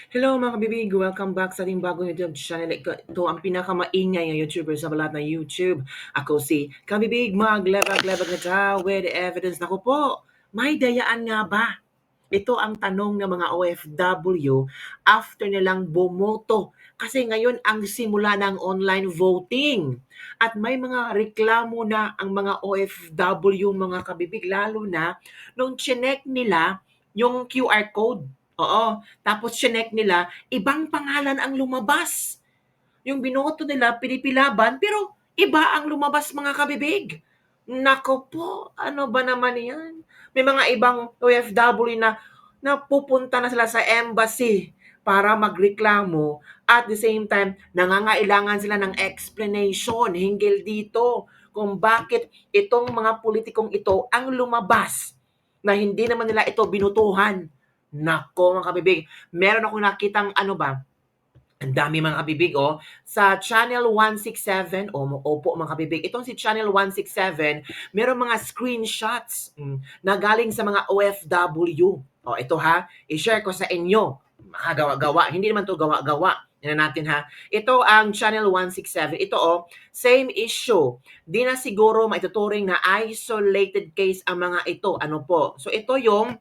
Hello mga kabibig! Welcome back sa ating bagong YouTube channel. Ito ang pinakamaingay na YouTuber sa balat ng YouTube. Ako si Kabibig, maglebag-lebag na ta with evidence. Naku po, may dayaan nga ba? Ito ang tanong ng mga OFW after nilang bumoto. Kasi ngayon ang simula ng online voting. At may mga reklamo na ang mga OFW, mga kabibig, lalo na nung chinek nila yung QR code. Oo. Tapos chinek nila, ibang pangalan ang lumabas. Yung binoto nila, pinipilaban, pero iba ang lumabas, mga kabibig. Nako po, ano ba naman yan? May mga ibang OFW na napupunta na sila sa embassy para magreklamo at the same time, nangangailangan sila ng explanation hinggil dito kung bakit itong mga politikong ito ang lumabas na hindi naman nila ito binutuhan. Nako mga kabibig, meron akong nakitang ano ba, ang dami mga kabibig, oh. Sa Channel 167, opo mga kabibig, itong si Channel 167, meron mga screenshots na galing sa mga OFW. Oh, ito ha, i-share ko sa inyo. Mga gawa-gawa, hindi naman to gawa-gawa. Yan natin ha. Ito ang Channel 167. Ito same issue. Di na siguro maituturing na isolated case ang mga ito. Ano po? So ito yung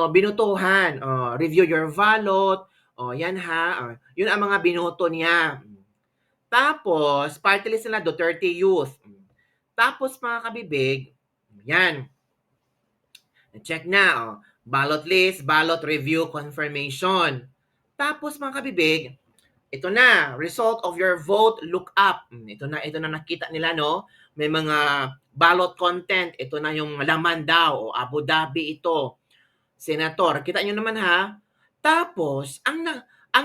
binutuhan. Review your ballot. Yan ha. Yun ang mga binoto niya. Tapos, party list nila Duterte Youth. Tapos, mga kabibig, yan. Check na. Ballot list, ballot review, confirmation. Tapos, mga kabibig, ito na, result of your vote, look up. Ito na nakita nila, no? May mga ballot content. Ito na yung laman daw. Abu Dhabi ito. Senator, kita nyo naman ha. Tapos, ang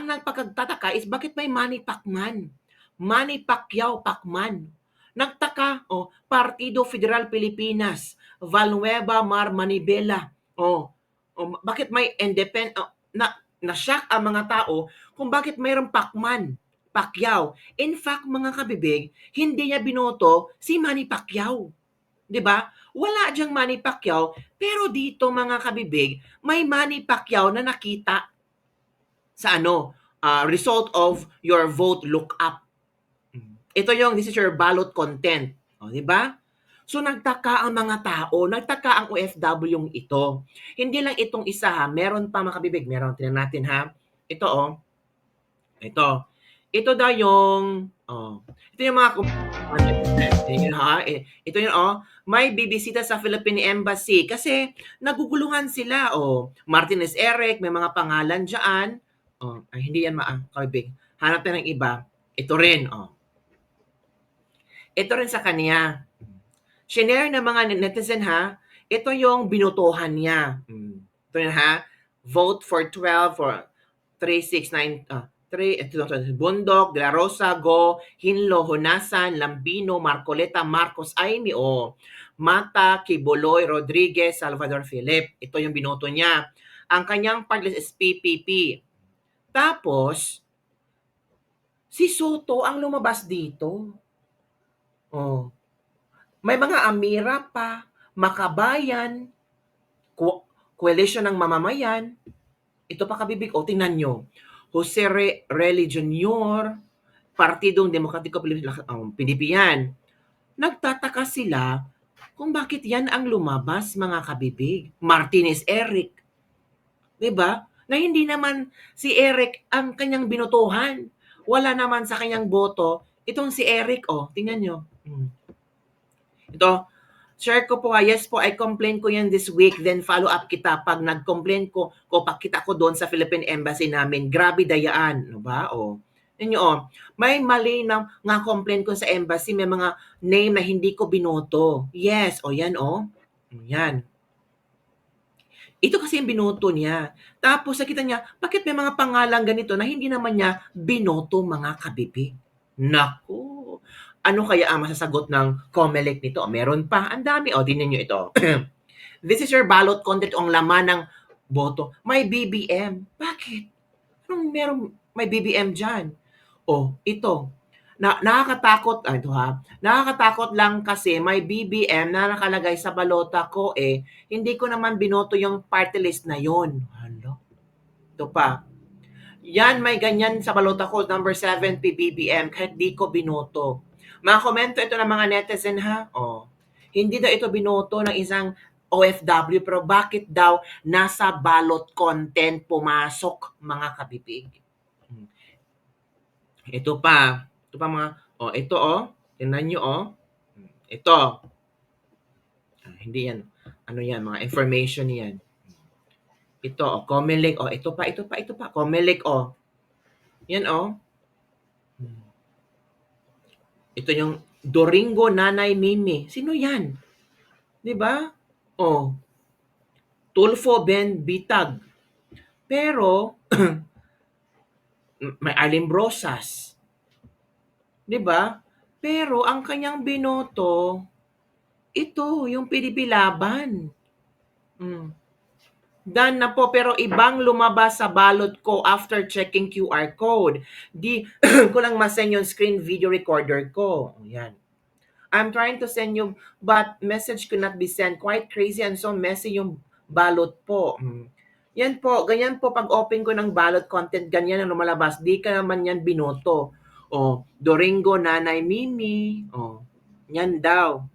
nagpakagtataka is bakit may Manny Pacman? Manny Pacquiao Pacman. Nagtaka, Partido Federal Pilipinas, Villanueva Mar Manibela. Bakit may independent, na-shock ang mga tao kung bakit mayroong Pacman, Pacquiao. In fact, mga kabibig, hindi niya binoto si Manny Pacquiao. 'Di ba? Wala diyang Manny Pacquiao, pero dito mga kabibig, may Manny Pacquiao na nakita sa result of your vote look up. Ito yung this is your ballot content. 'Di ba? So nagtaka ang mga tao, nagtaka ang OFW yung ito. Hindi lang itong isa ha, meron pa mga kabibig, meron tingnan natin ha. Ito ito. Ito daw yung ito yung mga ito yung may bibisita sa Philippine Embassy kasi naguguluhan sila. Martinez Eric, may mga pangalan diyan. Ay hindi yan kabig. Hanap tayo ng iba. Ito rin. Ito rin sa kanya. Shinare ng mga netizen ha. Ito yung binutuhan niya. Ito yun ha. Vote for 12 for 369 Bundok, De La Rosa, Go, Hinlo, Honasan, Lambino, Marcoleta, Marcos, Aimee, Mata, Kiboloy, Rodriguez, Salvador Philip. Ito yung binoto niya. Ang kanyang party list is PPP. Tapos, si Soto ang lumabas dito. May mga Amira pa, Makabayan, Coalition ng Mamamayan. Ito pa kabibig, tingnan nyo. Jose Reli Jr., Partidong Demokratiko Pilipinan. Nagtataka sila kung bakit yan ang lumabas, mga kabibig. Martinez Eric. 'Di ba? Na hindi naman si Eric ang kanyang binutuhan. Wala naman sa kanyang boto. Itong si Eric, tingnan nyo. Ito, share ko po yes po, I complain ko yan this week, then follow up kita pag nag-complain ko pakita ko doon sa Philippine Embassy namin. Grabe dayaan, no ba? Inyo, may mali na nga complain ko sa embassy, may mga name na hindi ko binoto. Yes, yan Yan. Ito kasi yung binoto niya. Tapos nakita niya, bakit may mga pangalan ganito na hindi naman niya binoto, mga kabibig? Naku! Ano kaya ang masasagot ng COMELEC nito? Meron pa. Ang dami. Tingnan nyo ito. This is your ballot content ang laman ng boto. May BBM. Bakit? Anong may BBM dyan? Ito. Nakakatakot. Ito ha. Nakakatakot lang kasi may BBM na nakalagay sa balota ko Hindi ko naman binoto yung party list na yon. Hala. ito pa. Yan, may ganyan sa balota ko, number 7 PBBM, kahit di ko binoto. Mga komento ito ng mga netizen ha. Hindi daw ito binoto ng isang OFW, pero bakit daw nasa ballot content pumasok, mga kabibig? Ito pa mga, ito tingnan nyo ito. Hindi yan, yan, mga information yan. Ito, Comelec, ito pa, Comelec, yan, Ito yung Doringo Nanay Mimi. Sino yan? 'Di ba? Tulfo Ben Bitag. Pero, may Arlene Brosas. 'Di ba? Pero, ang kanyang binoto, ito, yung PDP Laban. Done na po, pero ibang lumabas sa ballot ko after checking QR code. Di ko lang masend yung screen video recorder ko. Yan. I'm trying to send you, but message could not be sent. Quite crazy and so messy yung ballot po. Yan po, ganyan po pag open ko ng ballot content, ganyan ang lumalabas. Di ka naman yan binoto. Doringo Nanay Mimi. Yan daw.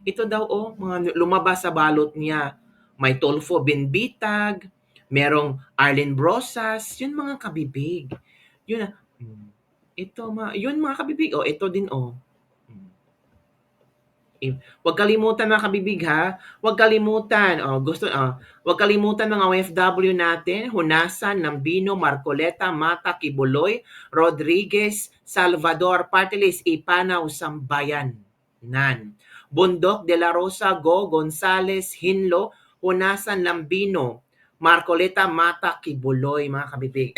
Ito daw, mga lumabas sa ballot niya. May Tulfo Binbitag, merong Arlene Brosas, yun mga kabibig. Yun ito yun mga kabibig, ito din Huwag kalimutan mga kabibig ha. Huwag kalimutan. Huwag kalimutan mga OFW natin. Hunasan, Nambino, Marcoleta, Mata, Kibuloy, Rodriguez, Salvador, Partilis, Ipanaw, Sambayan. Nan. Bundok, De La Rosa, Go, Gonzales, Hinlo, Hunasan, Nambino, Marcoleta, Mata, Kibuloy, mga kabibig.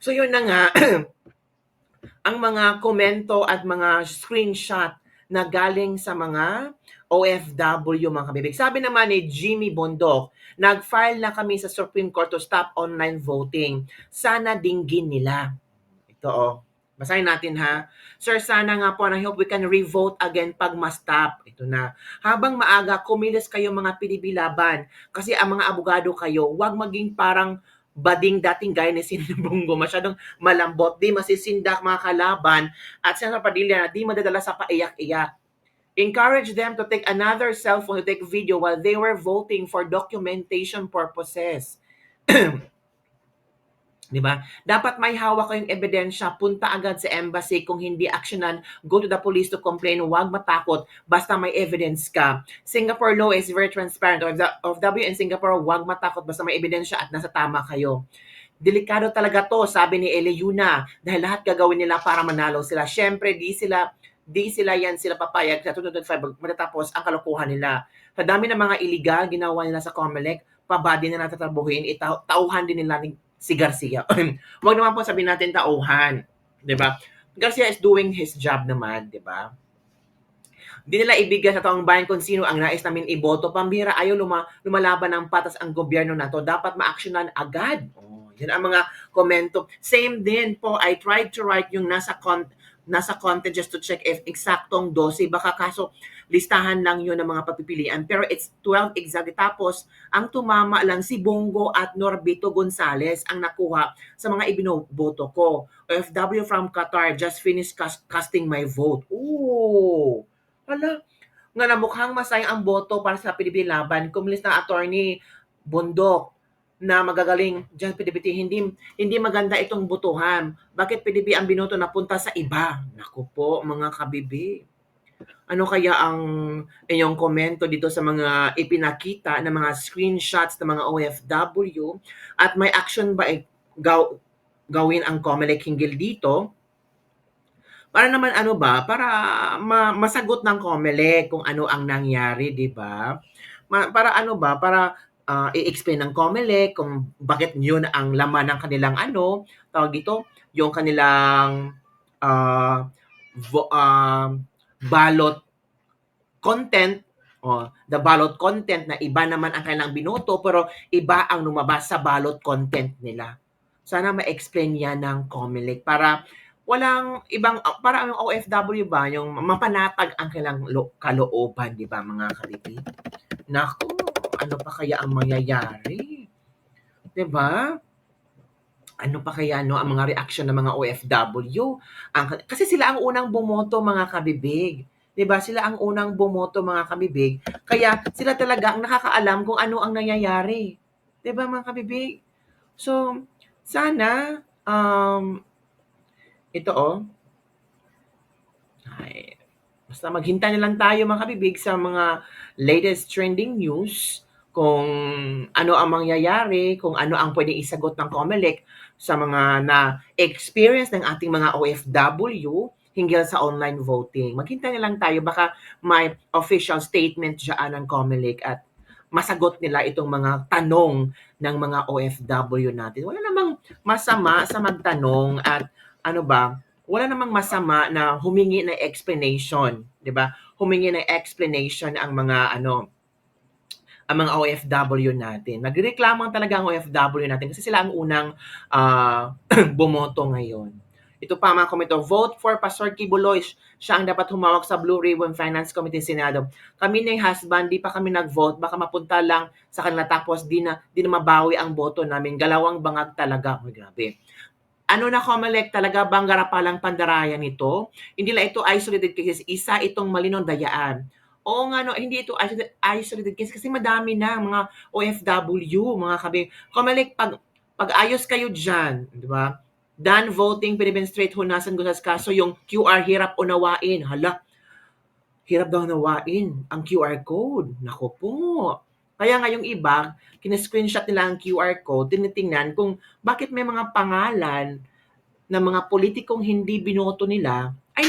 So yun na nga, ang mga komento at mga screenshot na galing sa mga OFW, mga kabibig. Sabi naman ni Jimmy Bondok, nag-file na kami sa Supreme Court to stop online voting. Sana dinggin nila. Ito basahin natin ha. Sir, sana nga po, and I hope we can re-vote again pag ma-stop. Ito na. Habang maaga, kumilos kayo mga PDP Laban. Kasi ang mga abogado kayo, huwag maging parang bading dating gaya ni Sinibunggo, masyadong malambot, di masisindak mga kalaban, at Senator Padilla na di madadala sa paiyak-iyak. Encourage them to take another cellphone to take video while they were voting for documentation purposes. Diba? Dapat may hawak kayong ebidensya, punta agad sa embassy. Kung hindi aksyonan, go to the police to complain. Huwag matakot, basta may evidence ka. Singapore law is very transparent. OFW in Singapore, huwag matakot, basta may ebidensya at nasa tama kayo. Delikado talaga to, sabi ni Eleyuna, dahil lahat gagawin nila para manalo sila. Syempre, di sila yan sila papayag sa 2025 matatapos ang kalokohan nila. Sa dami ng mga illegal ginawa nila sa COMELEC, pabadi na natatrabuhin, tauhan din nila si Garcia. Huwag naman po sabihin natin tauhan, 'di ba? Garcia is doing his job naman, 'di ba? Di nila ibigay sa taong bayan kung sino ang nais namin iboto. Pambira, ayaw lumalaban ng patas ang gobyerno na to. Dapat ma-actionan agad. Yan ang mga komento. Same din po, I tried to write yung nasa content just to check if eksaktong 12. Baka kaso listahan lang yun ng mga papipilian. Pero it's 12 exactly. Tapos, ang tumama lang si Bongo at Norbito Gonzales ang nakuha sa mga ibinoboto ko. OFW from Qatar, just finished casting my vote. Ooh! Hala, nga na mukhang masayang ang boto para sa PDP Laban. Kumilis ng attorney Bundok na magagaling dyan PDP. Hindi maganda itong botohan. Bakit PDP ang binoto na punta sa iba? Naku po, mga kabibi. Ano kaya ang inyong komento dito sa mga ipinakita na mga screenshots ng mga OFW? At may action ba gawin ang COMELEC hinggil dito? Para naman para masagot ng COMELEC kung ano ang nangyari, 'di ba? Para para i-explain ng COMELEC kung bakit yun ang laman ng kanilang tawag dito, yung kanilang ballot content, the ballot content na iba naman ang kanilang binoto pero iba ang lumabas sa ballot content nila. Sana ma-explain yan ng COMELEC para walang ibang, para ang OFW ba, yung mapanatag ang kailang kalooban, di ba mga kalipid? Naku, ano pa kaya ang mangyayari? 'di ba? Ano pa kaya no ang mga reaksyon ng mga OFW? Kasi sila ang unang bumoto mga kabibig. 'Di ba? Sila ang unang bumoto mga kabibig. Kaya sila talaga ang nakakaalam kung ano ang nangyayari. 'Di ba mga kabibig? So, sana ito ay, basta maghintay na lang tayo mga kabibig sa mga latest trending news kung ano ang mangyayari, kung ano ang pwedeng isagot ng COMELEC sa mga na-experience ng ating mga OFW hinggil sa online voting. Maghintay na lang tayo, baka may official statement dyan ng COMELEC at masagot nila itong mga tanong ng mga OFW natin. Wala namang masama sa magtanong at ano ba, wala namang masama na humingi ng explanation, 'di ba? Humingi ng explanation ang mga OFW natin. Nagrereklamo talaga ang OFW natin kasi sila ang unang bumoto ngayon. Ito pa mga komento, vote for Pastor Kibuloy. Siya ang dapat humawak sa Blue Ribbon Finance Committee Senado. Kami na yung husband, di pa kami nag-vote. Baka mapunta lang sa kanila tapos di na mabawi ang boto namin. Galawang bangag talaga. Oh, grabe. Ano na COMELEC, talaga bang garapalang pandarayan nito? Hindi lang ito isolated cases, isa itong malinong dayaan. Oo nga no, hindi ito isolated case kasi madami na mga OFW, mga kabi. COMELEC, pag ayos kayo dyan, di ba? Done voting, Philippine Straight Hunasan Gusas kaso yung QR hirap unawain. Hala, hirap daw unawain ang QR code. Nako po. Kaya nga yung iba, kina-screenshot nila ang QR code, tinitingnan kung bakit may mga pangalan ng mga politikong hindi binoto nila ay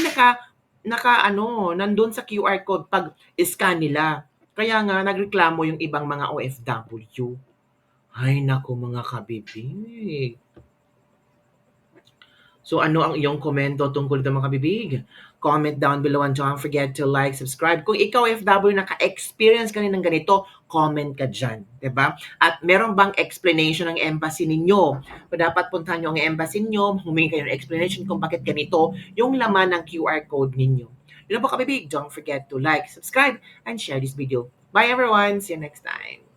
nandun sa QR code pag scan nila. Kaya nga nagreklamo yung ibang mga OFW. Ay nako mga kabibig. So ano ang iyong komento tungkol dito mga kabibig? Comment down below and don't forget to like, subscribe. Kung ikaw OFW naka-experience ka rin ng ganito, comment ka dyan. Diba? At meron bang explanation ng embassy ninyo? Kung dapat puntahan nyo ang embassy ninyo, humingi kayo ng explanation kung bakit ganito yung laman ng QR code ninyo. Yun po kabibig, don't forget to like, subscribe, and share this video. Bye everyone! See you next time!